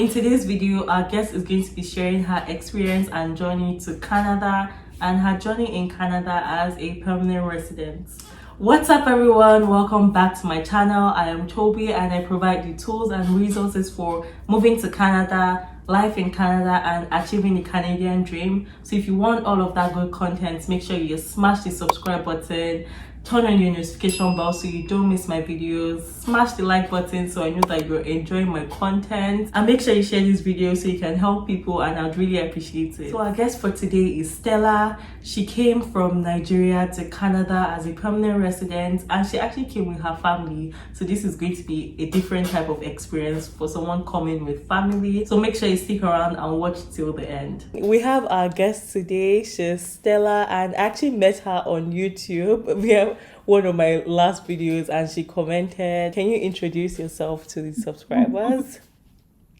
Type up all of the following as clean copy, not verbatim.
In today's video, our guest is going to be sharing her experience and journey to Canada and her journey in Canada as a permanent resident. What's up everyone? Welcome back to my channel. I am Toby and I provide you tools and resources for moving to Canada, life in Canada and achieving the Canadian dream. So if you want all of that good content, make sure you smash the subscribe button, turn on your notification bell so you don't miss my videos, smash the like button so I know that you're enjoying my content, and make sure you share this video so you can help people, and I'd really appreciate it. So our guest for today is Stella. She came from Nigeria to Canada as a permanent resident and she actually came with her family, so this is going to be a different type of experience for someone coming with family, so make sure you stick around and watch till the end. We have our guest today. She's Stella and I actually met her on YouTube. We have one of my last videos and she commented. Can you introduce yourself to the subscribers?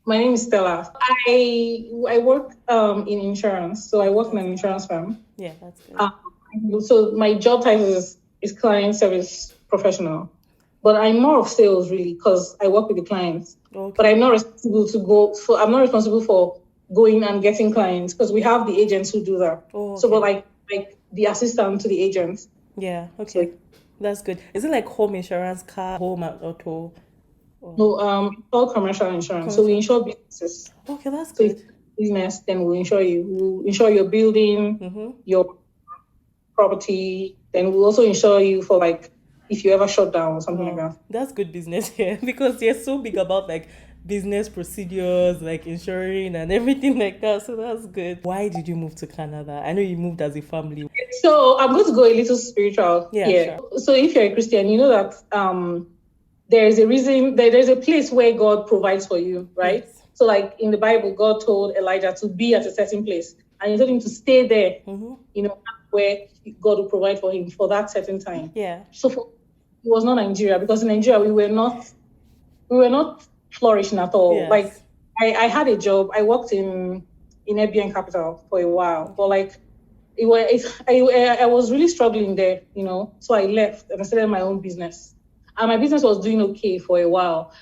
My name is Stella. I work in insurance, so I work in an insurance firm. Yeah, that's good. So my job title is client service professional, but I'm more of sales really because I work with the clients. Okay. But I'm not responsible I'm not responsible for going and getting clients because we have the agents who do that. Oh, okay. So, but like the assistant to the agents. Yeah, okay. So, that's good. Is it like home insurance, car, home and auto? Or... No, all commercial insurance. So we insure businesses. Okay, that's so good. Business, then we'll insure you. We'll insure your building, your property. Then we'll also insure you for like if you ever shut down or something like that. That's good business here because they're so big about like business procedures, like insuring and everything like that. So that's good. Why did you move to Canada? I know you moved as a family. So I'm going to go a little spiritual here. Sure. So if you're a Christian, you know that there is a reason, there's a place where God provides for you, right? Yes. So like in the Bible, God told Elijah to be at a certain place and he told him to stay there, you know, where God will provide for him for that certain time. Yeah. So it was not Nigeria, because in Nigeria we were not flourishing at all. Yes. Like I had a job. I worked in Nigerian capital for a while, but like I was really struggling there, you know. So I left and I started my own business, and my business was doing okay for a while,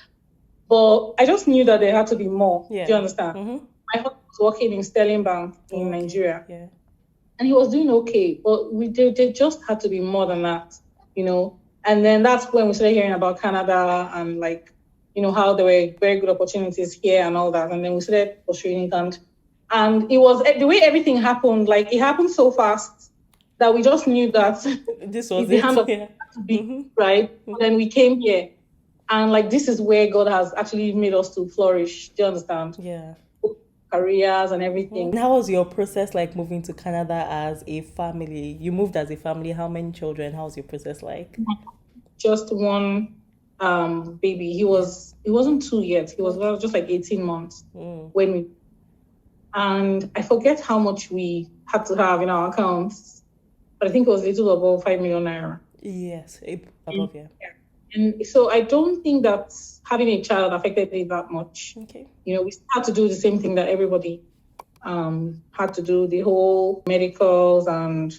but I just knew that there had to be more. Yeah. Do you understand? My husband was working in Sterling Bank in Nigeria, and he was doing okay, but there just had to be more than that, you know. And then that's when we started hearing about Canada and like, you know, how there were very good opportunities here and all that. And then we started pursuing it. And it was the way everything happened, like it happened so fast that we just knew that this was the hand of God to be, right? And then we came here. And like, this is where God has actually made us to flourish. Do you understand? Yeah. Careers and everything. And how was your process like moving to Canada as a family? You moved as a family. How many children? How was your process like? Just one baby. He wasn't 2 yet. He was just like 18 months when we, and I forget how much we had to have in our accounts, but I think it was a little above 5 million naira. Yes, above, yeah. And so I don't think that having a child affected me that much. Okay. You know, we had to do the same thing that everybody had to do, the whole medicals and,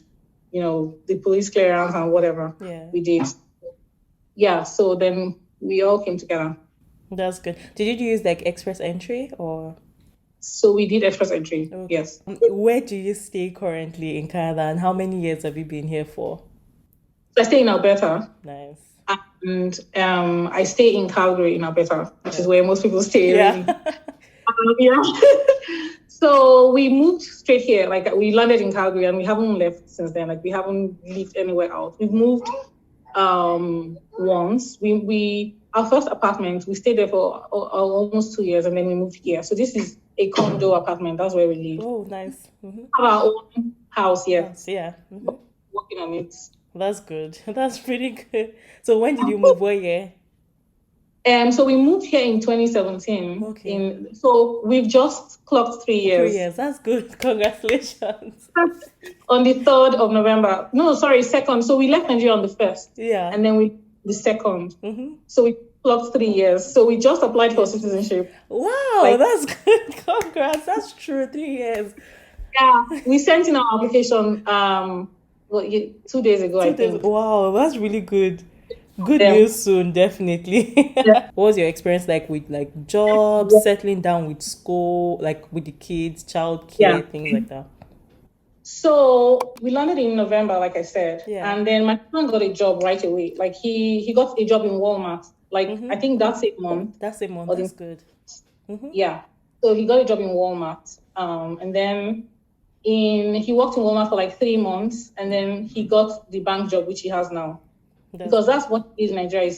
you know, the police clearance and whatever we did. Yeah, so then we all came together. That's good. Did you use like express entry or? So we did express entry, yes. Where do you stay currently in Canada and how many years have you been here for? So I stay in Alberta. Nice. And I stay in Calgary in Alberta, which is where most people stay. Really. So we moved straight here. Like we landed in Calgary and we haven't left since then. Like we haven't lived anywhere else. We've moved once. Our first apartment, we stayed there for almost 2 years and then we moved here. So this is a condo apartment. That's where we live. Oh, nice. Have our own house here. Yeah. Working on it. That's good. That's pretty good. So when did you move? What year? So we moved here in 2017. Okay. So we've just clocked 3 years. 3 years. That's good. Congratulations. On the 3rd of November. No, sorry, 2nd. So we left Nigeria on the 1st. Yeah. And then the 2nd. So we clocked 3 years. So we just applied for citizenship. Wow, that's good. Congrats. That's true. 3 years. Yeah. We sent in our application 2 days ago, I think. Wow, that's really good. Good them. news soon, definitely. Yeah. What was your experience like with like jobs, settling down with school, like with the kids, Yeah. childcare, things like that? So we landed in November, like I said, Yeah. and then my son got a job right away. Like he got a job in Walmart. Like I think that same month That's a month. or the That's good. yeah. So he got a job in Walmart. And then he worked in Walmart for like 3 months, and then he got the bank job which he has now. That's Because good. that's what he is in Nigeria.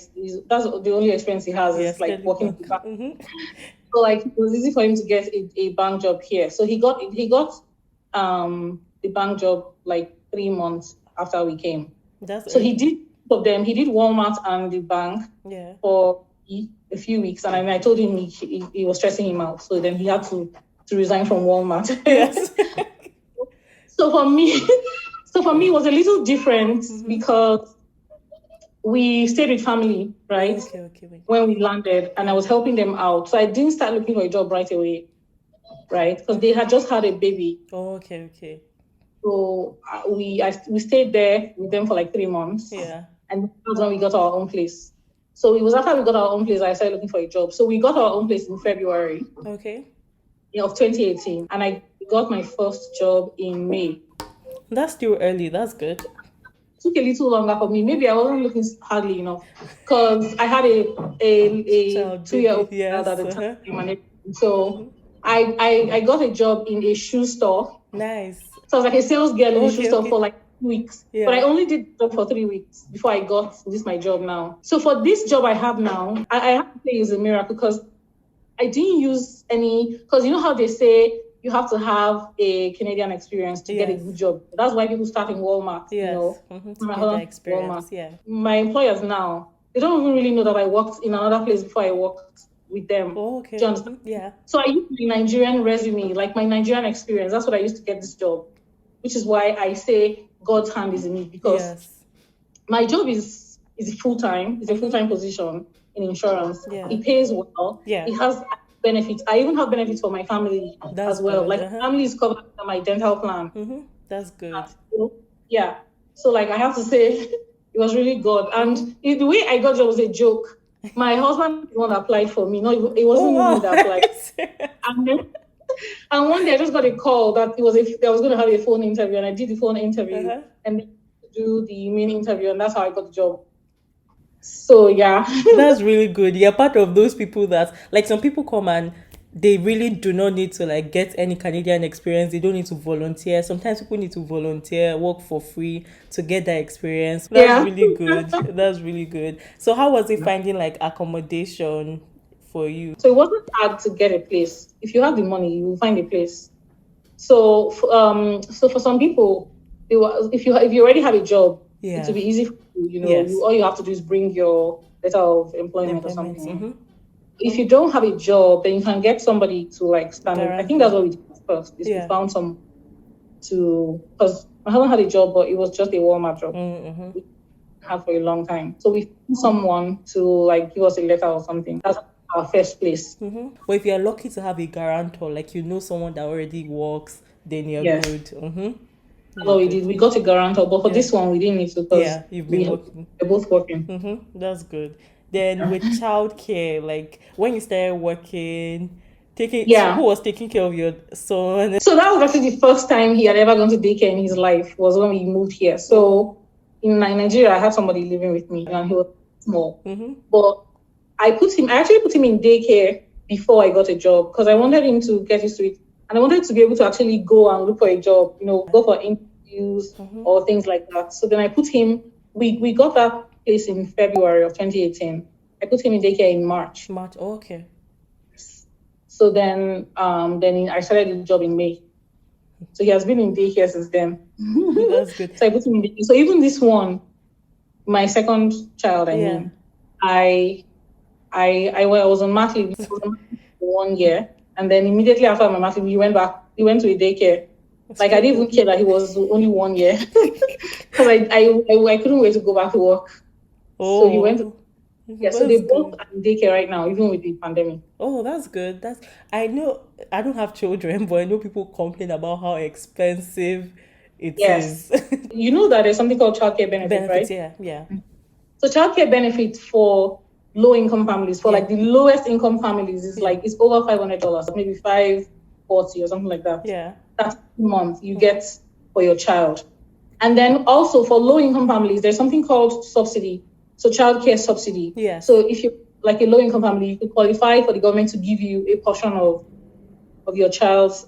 That's the only experience he has is Yes, like Kelly working in Bank. the bank. So like it was easy for him to get a bank job here. So he got the bank job like 3 months after we came. That's So he early. did both of them. He did Walmart and the bank Yeah. for a few weeks, and I told him he was stressing him out. So then he had to resign from Walmart. Yes. So for me, it was a little different because we stayed with family, right? Okay. Wait. When we landed, and I was helping them out. So I didn't start looking for a job right away, right? Because they had just had a baby. Okay. So we stayed there with them for like 3 months. Yeah. And that's when we got our own place. So it was after we got our own place I started looking for a job. So we got our own place in February Okay. of 2018, and I got my first job in May. That's still early. That's good. Took a little longer for me. Maybe I wasn't looking hardly enough because I had a Child 2-year-old baby. Yes. at the time, and so I got a job in a shoe store. Nice. So I was like a sales girl in a shoe store Okay. for like 2 weeks. Yeah. But I only did the job for 3 weeks before I got my job now. So for this job I have now, I have to say it's a miracle because I didn't use any, because you know how they say you have to have a Canadian experience to get a good job. That's why people start in Walmart. Yes. You know, To get that experience. Walmart. Yeah. My employers now, they don't even really know that I worked in another place before I worked with them. Okay. Do you understand? Yeah. So I used my Nigerian resume, like my Nigerian experience. That's what I used to get this job, which is why I say God's hand is in it, because my job is full-time. It's a full-time position in insurance. Yeah. It pays well. Yeah. It has benefits. I even have benefits for my family as well. Good. Like family is covered under my dental plan. That's good. Yeah. So like I have to say it was really good. And the way I got job was a joke. My husband the one that applied for me. No, it wasn't me that applied. And one day I just got a call that I was going to have a phone interview, and I did the phone interview and then do the main interview, and that's how I got the job. So yeah. That's really good. You're part of those people that, like, some people come and they really do not need to like get any Canadian experience. They don't need to volunteer. Sometimes people need to volunteer, work for free to get that experience. That's really good. That's really good. So how was it finding like accommodation for you? So it wasn't hard to get a place. If you have the money, you will find a place. So for some people, if you already have a job, it will be easy for you. You know, all you have to do is bring your letter of employment or something. If you don't have a job, then you can get somebody to like stand up. I think that's what we did first. Is we found some because my husband had a job, but it was just a Walmart job. We had for a long time. So we found someone to like give us a letter or something. That's our first place. Well, if you're lucky to have a guarantor, like you know someone that already works, then you're good. So we did. We got a guarantor, but for this one we didn't need to because we're both working. That's good. Then with childcare, like when you started working, who was taking care of your son? So that was actually the first time he had ever gone to daycare in his life, was when we moved here. So in Nigeria, I had somebody living with me, and he was small. But I actually put him in daycare before I got a job because I wanted him to get used to it. And I wanted to be able to actually go and look for a job, you know, go for interviews or things like that. So then I put him, we got that place in February of 2018. I put him in daycare in March. Okay. So then I started the job in May. So he has been in daycare since then. That's good. So I put him in daycare. So even this one, my second child, I was on mat leave for 1 year. And then immediately after my mat leave, we went to a daycare. Like I didn't even care that he was only 1 year. Because I couldn't wait to go back to work. So he went to so they both are in daycare right now, even with the pandemic. Oh, that's good. I know I don't have children, but I know people complain about how expensive it is. You know that there's something called childcare benefit, right? Yeah. So childcare benefit for low income families, for like the lowest income families, is like it's over $500, maybe $540 or something like that. Yeah. That's a month you get for your child. And then also for low income families, there's something called subsidy. So childcare subsidy. Yeah. So if you're like a low income family, you could qualify for the government to give you a portion of your child's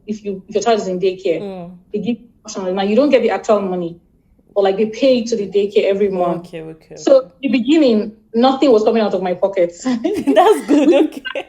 if your child is in daycare. They give you a portion. Now you don't get the actual money, but like they pay to the daycare every month. Okay. So in the beginning, nothing was coming out of my pockets. That's good. Okay.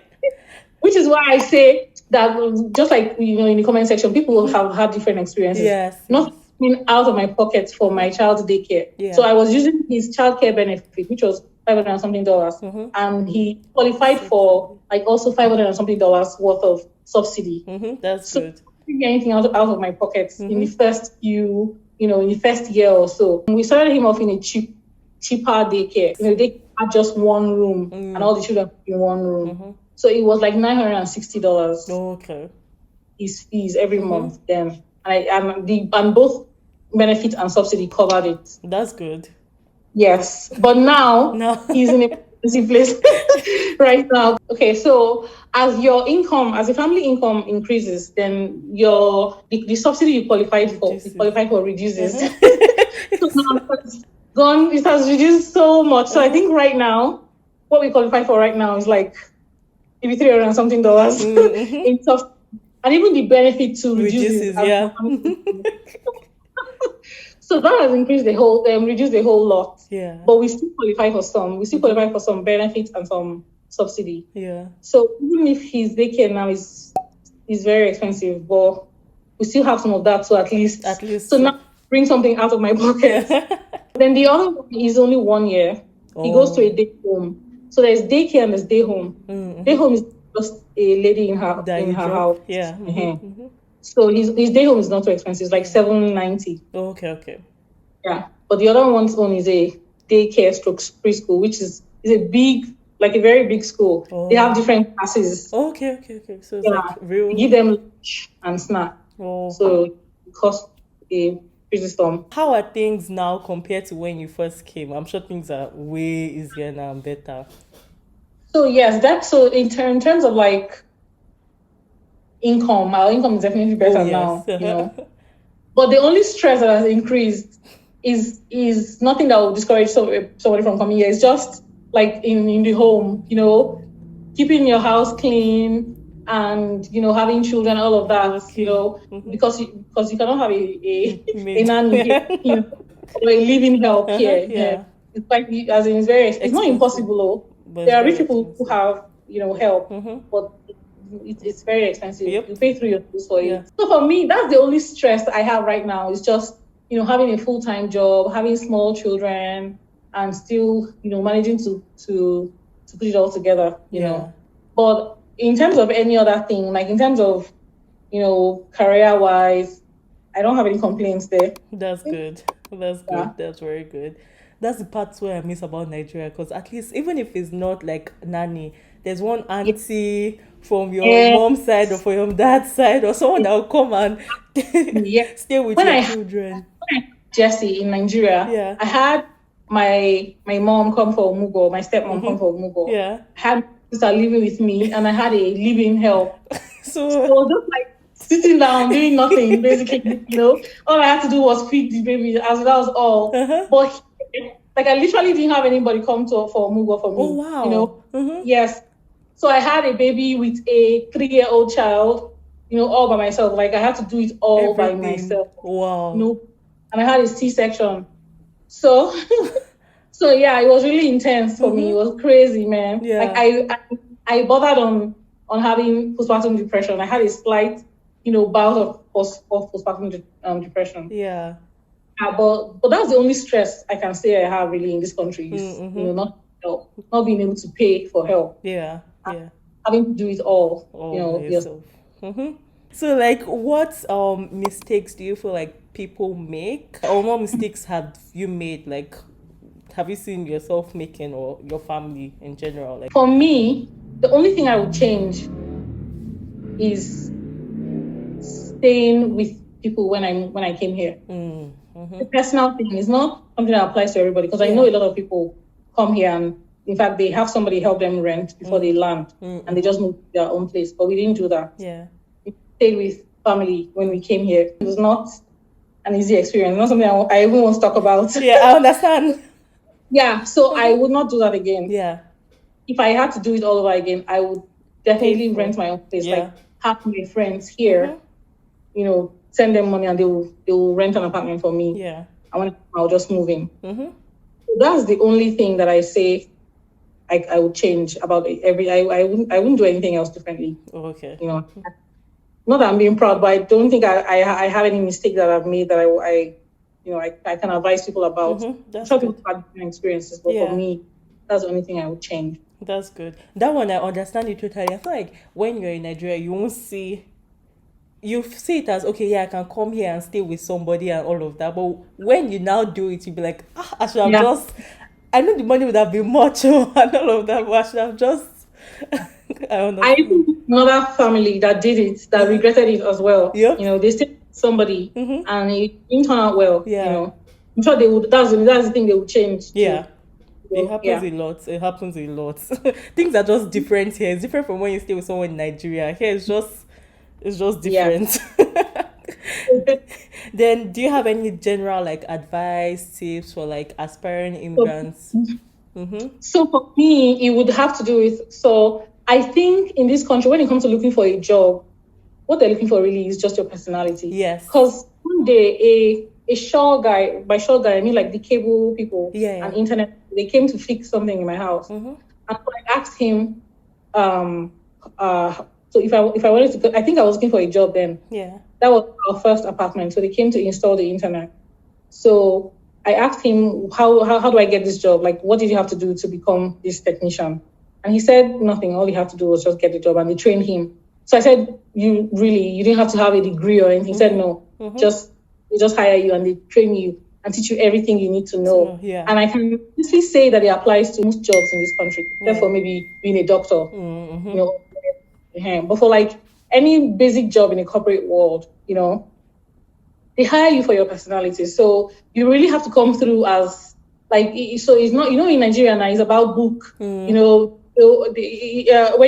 Which is why I say that, just like in the comment section, people have had different experiences. Yes. Nothing out of my pocket for my child's daycare. Yeah. So I was using his childcare benefit, which was $500 and something, and he qualified for like also $500 and something worth of subsidy. That's so good. I didn't get anything out of my pockets in the first in the first year or so. We started him off in a cheaper daycare. They had just one room and all the children in one room. So it was like $960. Okay. His fees every month then. And both benefit and subsidy covered it. That's good. Yes. But now he's in a expensive place right now. Okay, so as your income, as the family income increases, then the subsidy you qualified for reduces. So now it's gone, it has reduced so much. So I think right now, what we qualify for right now is like maybe $300 and something in subsidy. And even the benefit to reduces. Yeah. So that has increased reduced the whole lot. Yeah. But we still qualify for some. We still qualify for some benefits and some subsidy. Yeah. So even if his daycare now is very expensive, but we still have some of that. So at least. So now bring something out of my pocket. Then the other one is only 1 year. He goes to a day home. So there's daycare and there's day home. Day home is just a lady in her house. Yeah. So his day home is not too expensive. It's like $790. Okay. Yeah. But the other one's own is a daycare stroke preschool, which is a big, like a very big school. They have different classes. Okay. So it's like real. You give them lunch and snack. So it costs a pretty storm. How are things now compared to when you first came? I'm sure things are way easier now and better. So yes, in terms of like income, our income is definitely better now. But the only stress that has increased is nothing that will discourage somebody from coming here. It's just like in the home, keeping your house clean and having children, all of that, because you cannot have a nanny here, or a living help here. Yeah. It's like it's not impossible though. There are rich people who have help, but it's very expensive. You pay through your bills for it. So for me, that's the only stress I have right now. Is just having a full-time job, having small children, and still managing to put it all together. But in terms of any other thing, like in terms of career-wise, I don't have any complaints there. That's good. That's very good. That's the part where I miss about Nigeria, because at least even if it's not like nanny, there's one auntie from your mom's side or from your dad's side or someone that will come and stay with your children. Jesse in Nigeria, I had my mom come for Mugo, my stepmom come for Mugo. I had my sister living with me, and I had a living help. So I was just like sitting down doing nothing, basically. All I had to do was feed the baby, as that was all. But like I literally didn't have anybody come for Mugo for me. Oh wow! Yes. So I had a baby with a 3-year-old child, all by myself. Like I had to do it all by myself. Wow. And I had a C-section. So yeah, it was really intense for me. It was crazy, man. Yeah. Like I bothered on having postpartum depression. I had a slight, bout of postpartum depression. Yeah. But that's the only stress I can say I have really in this country is not being able to pay for help. Yeah. Having to do it all yourself. So like what mistakes do you feel like people make, or what mistakes have you made? Like, have you seen yourself making, or your family in general? Like, for me, the only thing I would change is staying with people when I came here. The personal thing is not something that applies to everybody. Because I know a lot of people come here and, in fact, they have somebody help them rent before they land, and they just move to their own place. But we didn't do that. Yeah. We stayed with family when we came here. It was not an easy experience. Not something I even want to talk about. Yeah, I understand. Yeah, so I would not do that again. Yeah. If I had to do it all over again, I would definitely rent my own place. Yeah. Like, have my friends here, send them money and they will rent an apartment for me. Yeah. I'll just move in. So that's the only thing that I say I would change about it. I wouldn't do anything else differently. Oh, okay. Not that I'm being proud, but I don't think I have any mistake that I've made that I can advise people about. That's I'm sure good. people have different experiences, but for me, that's the only thing I would change. That's good. That one I understand it totally. I feel like when you're in Nigeria, you see it as, okay, yeah, I can come here and stay with somebody and all of that. But when you now do it, you'll be like, I should have I know the money would have been much and all of that, but I should have just I understand. I think another family that did it, that regretted it as well. Yep. They stayed with somebody and it didn't turn out well. Yeah. I'm sure they would. That's the thing they would change. Yeah. It happens a lot. It happens a lot. Things are just different here. It's different from when you stay with someone in Nigeria. Here it's just different. Then do you have any general advice, tips for aspiring immigrants? So for me, it would have to do with, so I think in this country, when it comes to looking for a job, what they're looking for really is just your personality. Yes. Because one day a Shaw guy, by Shaw guy I mean the cable people and internet, they came to fix something in my house. And so I asked him, so if I wanted to go, I think I was looking for a job then. Yeah. That was our first apartment. So they came to install the internet. So I asked him, how do I get this job? What did you have to do to become this technician? And he said, nothing. All you have to do was just get the job. And they trained him. So I said, you didn't have to have a degree or anything. He said, no, they just hire you and they train you and teach you everything you need to know. And I can honestly say that it applies to most jobs in this country. Therefore, maybe being a doctor, but for any basic job in the corporate world, they hire you for your personality. So you really have to come through as so it's not, in Nigeria now, it's about book, when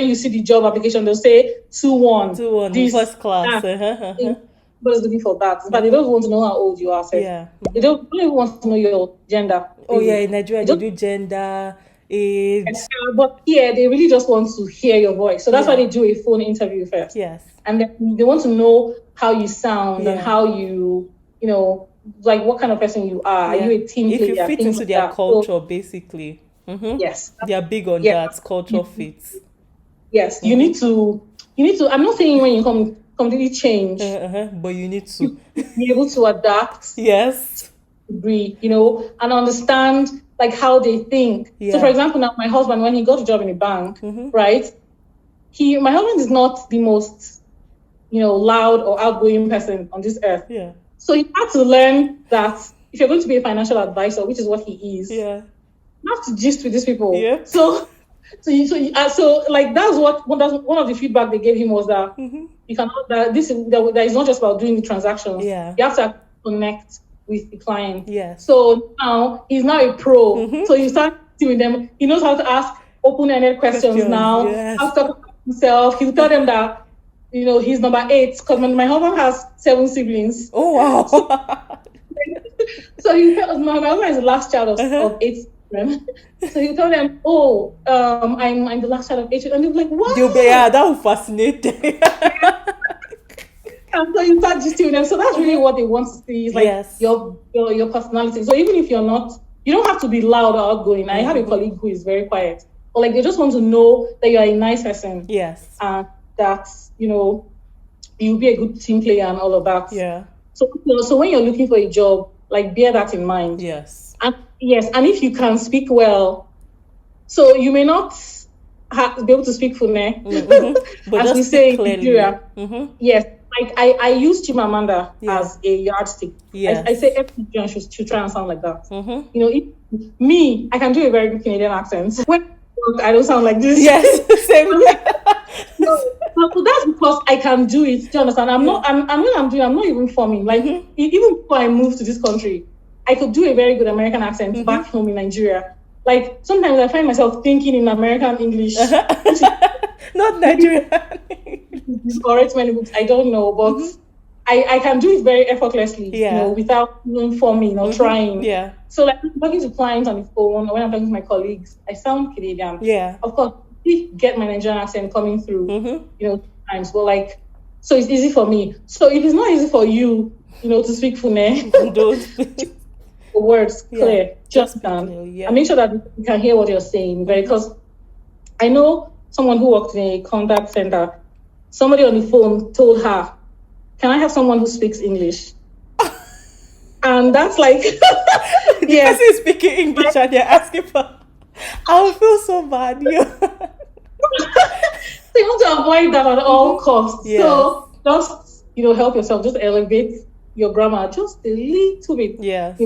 you see the job application, they'll say 2-1. This, first class. Everybody's looking for that. But they don't want to know how old you are. Yeah. They don't even want to know your gender. Oh, yeah, in Nigeria, they do gender, age. But here, they really just want to hear your voice. So that's why they do a phone interview first. Yes. And then they want to know how you sound and how you, what kind of person you are. Are you a team player? If you fit into their culture, basically. Yes. They are big on that, culture fits. Yes. You need to, I'm not saying when you come completely change. But you need to be able to adapt. Yes. Agree, and understand how they think. Yeah. So for example, now my husband, when he got a job in a bank, right? My husband is not the most, loud or outgoing person on this earth. Yeah. So he had to learn that if you're going to be a financial advisor, which is what he is, you have to gist with these people. Yeah. So that's one of the feedback they gave him was that you cannot, that is not just about doing the transactions. Yeah. You have to connect with the client. Yeah. So now he's now a pro. So you start with them. He knows how to ask open-ended questions now. Yes. How to talk about himself. He'll tell them that he's number 8 because my husband has 7 siblings. Oh wow. So he tells my husband is the last child of 8 children. So he'll tell them, I'm the last child of 8 children. And they'll be like, what? That would fascinate them. And so you start just doing them. So that's really what they want to see is your personality. So even if you're not, you don't have to be loud or outgoing. I have a colleague who is very quiet, but they just want to know that you are a nice person. Yes. And that you'll be a good team player and all of that. Yeah. So when you're looking for a job, bear that in mind. Yes. And if you can speak well, so you may not be able to speak Fune, but as we say in Nigeria. Yes. I use Chimamanda as a yardstick. Yes. I say every Nigerian should try and sound like that. I can do a very good Canadian accent. When I don't sound like this. Yes, same. So that's because I can do it. Do you understand? I'm not even forming. Even before I moved to this country, I could do a very good American accent back home in Nigeria. Like, sometimes I find myself thinking in American English. Not Nigerian. Discourage many books, I don't know, but I can do it very effortlessly, without even forming or trying. Yeah. So, like, talking to clients on the phone, or when I'm talking to my colleagues, I sound Canadian. Yeah. Of course, I get my Nigerian accent coming through, times, but like, so it's easy for me. So if it's not easy for you, to speak Fune, the words clear, just clear, and make sure that you can hear what you're saying. Because I know someone who worked in a contact center, somebody on the phone told her, "Can I have someone who speaks English?" And that's like, the person is speaking English and they're asking for, I would feel so bad. They want to avoid that at all costs. Yes. So just, help yourself, just elevate your grammar just a little bit. Yes.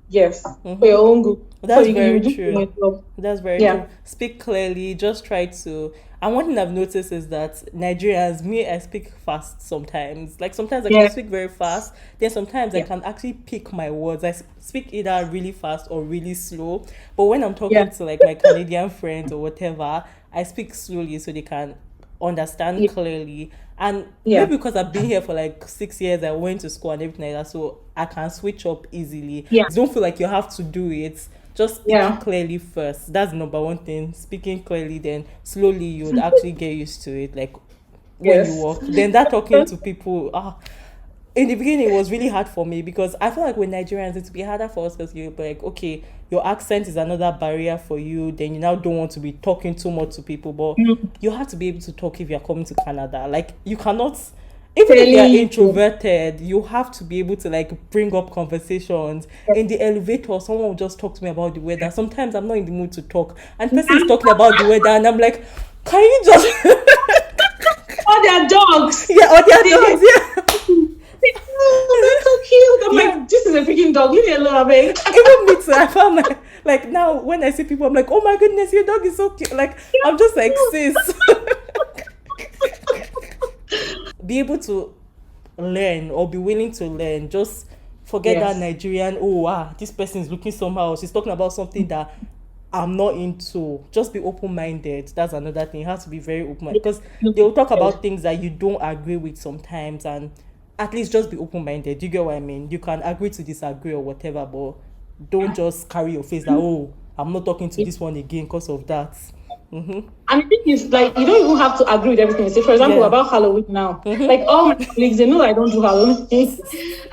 Yes, for your own good. That's very true. That's very true. Speak clearly. Just try to. And one thing I've noticed is that Nigerians, I speak fast sometimes. Like, sometimes I can speak very fast. Then sometimes I can actually pick my words. I speak either really fast or really slow. But when I'm talking to, like, my Canadian friends or whatever, I speak slowly so they can understand clearly. And maybe because I've been here for like 6 years, I went to school and everything like that, so I can switch up easily. Don't feel like you have to do it. Just speak clearly first. That's number one thing. Speaking clearly, then slowly you would actually get used to it. Like, when you walk, then that talking to people. In the beginning, it was really hard for me because I feel like with Nigerians, it's be harder for us because you're like, okay, your accent is another barrier for you. Then you now don't want to be talking too much to people, but you have to be able to talk if you're coming to Canada. Like, you cannot, even if you're introverted, you have to be able to, like, bring up conversations. In the elevator, someone will just talk to me about the weather. Sometimes I'm not in the mood to talk, and the person is talking about the weather, and I'm like, can you just... Or their dogs. Yeah, or their dogs, Oh, that's so cute. I'm like, this is a freaking dog. Leave me alone, babe. Even me too. I found like now when I see people, I'm like, oh my goodness, your dog is so cute. Like, I'm just like, sis. Be able to learn or be willing to learn. Just forget that Nigerian, this person is looking somehow. She's talking about something that I'm not into. Just be open-minded. That's another thing. You have to be very open-minded because they'll talk about things that you don't agree with sometimes, and at least just be open-minded. You get what I mean? You can agree to disagree or whatever, but don't just carry your face that, I'm not talking to this one again because of that. And the thing is, like, you don't even have to agree with everything. Say, for example, about Halloween now. Like, all my colleagues, they know that I don't do Halloween.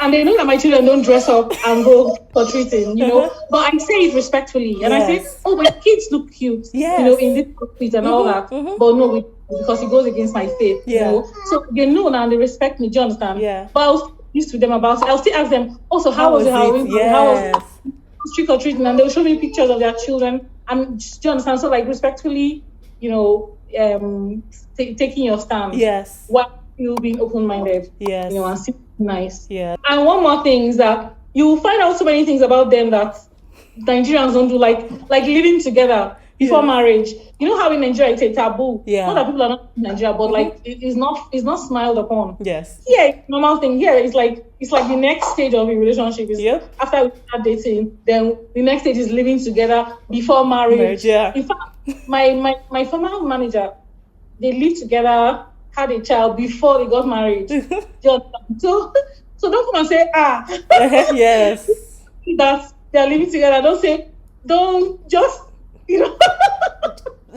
And they know that my children don't dress up and go for treating, But I say it respectfully. And I say, my kids look cute, in this outfit and all that. But no, because it goes against my faith, So they know now and they respect me, do you understand? But I'll still speak to them about it. I'll still ask them, also, how was the Halloween? How was trick or treating? And they'll show me pictures of their children. And do you understand? So, like, respectfully, taking your stand. While you being open-minded. And still nice. And one more thing is that you will find out so many things about them that Nigerians don't do, like living together before marriage. You know how in Nigeria it's a taboo. Not that people are not in Nigeria, but like it's not smiled upon. Normal thing. Here it's like the next stage of a relationship is after we start dating, then the next stage is living together before marriage. In fact, my former manager, they lived together, had a child before they got married. So don't come and say that they're living together. Don't just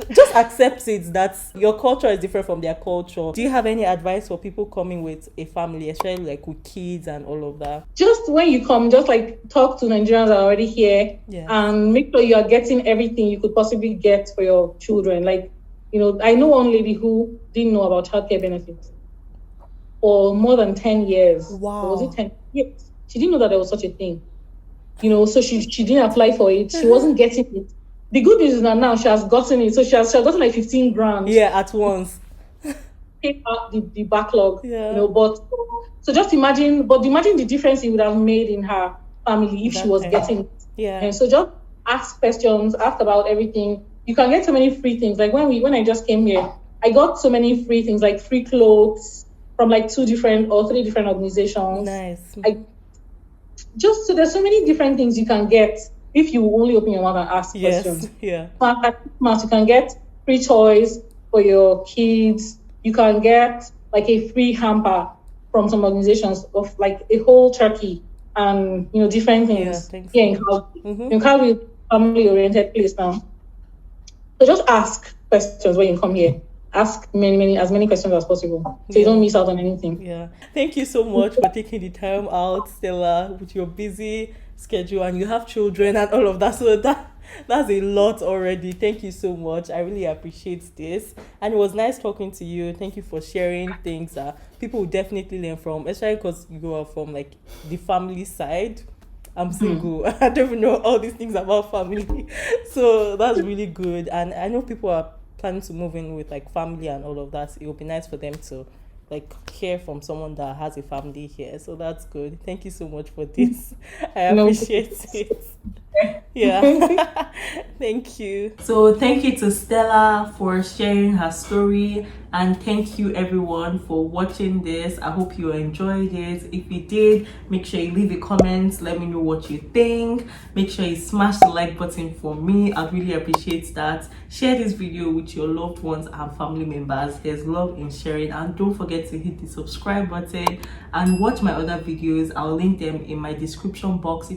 just accept it that your culture is different from their culture. Do you have any advice for people coming with a family, especially like with kids and all of that? Just when you come, just like talk to Nigerians that are already here and make sure you are getting everything you could possibly get for your children. Like, I know one lady who didn't know about childcare benefits for more than 10 years. Wow. Or was it 10 years? She didn't know that there was such a thing. So she didn't apply for it. She wasn't getting it. The good news is that now she has gotten it. So she has gotten like 15 grand. At once. Pay out the backlog. But so just imagine the difference it would have made in her family if she was getting it. And so just ask questions, ask about everything. You can get so many free things. Like when I just came here, I got so many free things, like free clothes from like 2 different or 3 different organizations. Nice. just so there's so many different things you can get if you only open your mouth and ask questions. Yeah. At Christmas, you can get free toys for your kids. You can get like a free hamper from some organizations of like a whole turkey and different things. Here in Calgary. In Calgary, family-oriented place now. So just ask questions when you come here. Ask as many questions as possible, so you don't miss out on anything. Yeah. Thank you so much for taking the time out, Stella, with your busy schedule, and you have children and all of that. So that's a lot already. Thank you so much. I really appreciate this, and it was nice talking to you. Thank you for sharing things that people will definitely learn from, especially because you are from like the family side. I'm single. I don't even know all these things about family. So that's really good. And I know people are planning to move in with like family and all of that. It would be nice for them to like hear from someone that has a family here. So that's good. Thank you so much for this. I appreciate it. Yeah. Thank you. So thank you to Stella for sharing her story, and thank you everyone for watching this. I hope you enjoyed it. If you did, make sure you leave a comment, let me know what you think. Make sure you smash the like button for me. I'd really appreciate that. Share this video with your loved ones and family members. There's love in sharing, and don't forget to hit the subscribe button and watch my other videos. I'll link them in my description box.